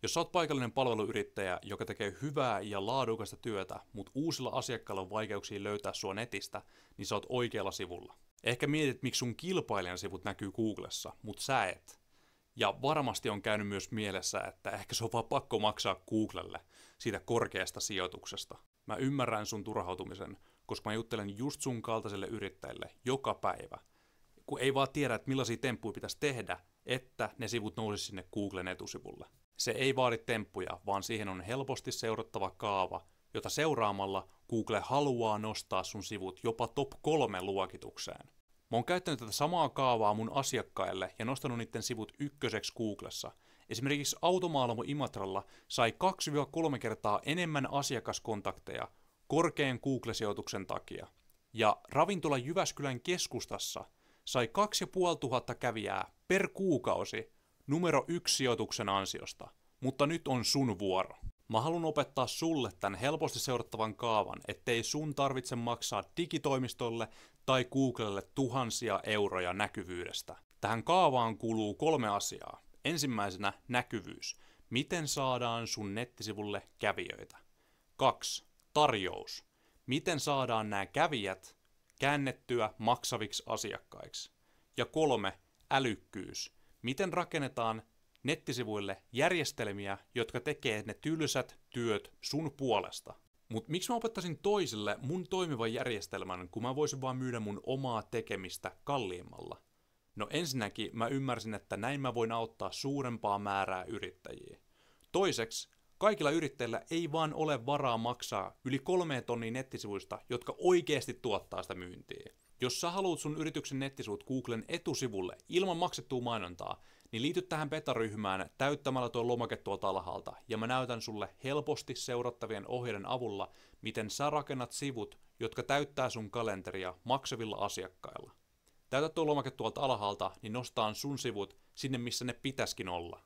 Jos sä oot paikallinen palveluyrittäjä, joka tekee hyvää ja laadukasta työtä, mutta uusilla asiakkailla on vaikeuksia löytää sua netistä, niin sä oot oikealla sivulla. Ehkä mietit, miksi sun kilpailijan sivut näkyy Googlessa, mutta sä et. Ja varmasti on käynyt myös mielessä, että ehkä se on vaan pakko maksaa Googlelle siitä korkeasta sijoituksesta. Mä ymmärrän sun turhautumisen, koska mä juttelen just sun kaltaiselle yrittäjille joka päivä. Kun ei vaan tiedä, että millaisia temppuja pitäisi tehdä, että ne sivut nousisi sinne Googlen etusivulle. Se ei vaadi temppuja, vaan siihen on helposti seurattava kaava, jota seuraamalla Google haluaa nostaa sun sivut jopa top 3 luokitukseen. Mä oon käyttänyt tätä samaa kaavaa mun asiakkaille ja nostanut niiden sivut ykköseksi Googlessa. Esimerkiksi Automaalamo Imatralla sai 2-3 kertaa enemmän asiakaskontakteja korkean Google-sijoituksen takia. Ja ravintola Jyväskylän keskustassa sai 2500 kävijää per kuukausi numero 1 sijoituksen ansiosta. Mutta nyt on sun vuoro. Mä haluan opettaa sulle tämän helposti seurattavan kaavan, ettei sun tarvitse maksaa digitoimistolle tai Googlelle tuhansia euroja näkyvyydestä. Tähän kaavaan kuuluu 3 asiaa. Ensimmäisenä näkyvyys. Miten saadaan sun nettisivulle kävijöitä? 2. Tarjous. Miten saadaan nämä kävijät käännettyä maksaviksi asiakkaiksi? Ja 3. Älykkyys. Miten rakennetaan nettisivuille järjestelmiä, jotka tekee ne tylsät työt sun puolesta? Mut miksi mä opettaisin toisille mun toimivan järjestelmän, kun mä voisin vaan myydä mun omaa tekemistä kalliimmalla? No ensinnäkin mä ymmärsin, että näin mä voin auttaa suurempaa määrää yrittäjiä. Toiseksi, kaikilla yrittäjillä ei vaan ole varaa maksaa yli 3 tonnia nettisivuista, jotka oikeasti tuottaa sitä myyntiä. Jos sä haluat sun yrityksen nettisivut Googlen etusivulle ilman maksettua mainontaa, niin liity tähän beta-ryhmään täyttämällä tuo lomake tuolta alhaalta, ja mä näytän sulle helposti seurattavien ohjeiden avulla, miten sä rakennat sivut, jotka täyttää sun kalenteria maksavilla asiakkailla. Täytä tuo lomake tuolta alhaalta, niin nostaa sun sivut sinne, missä ne pitäisikin olla.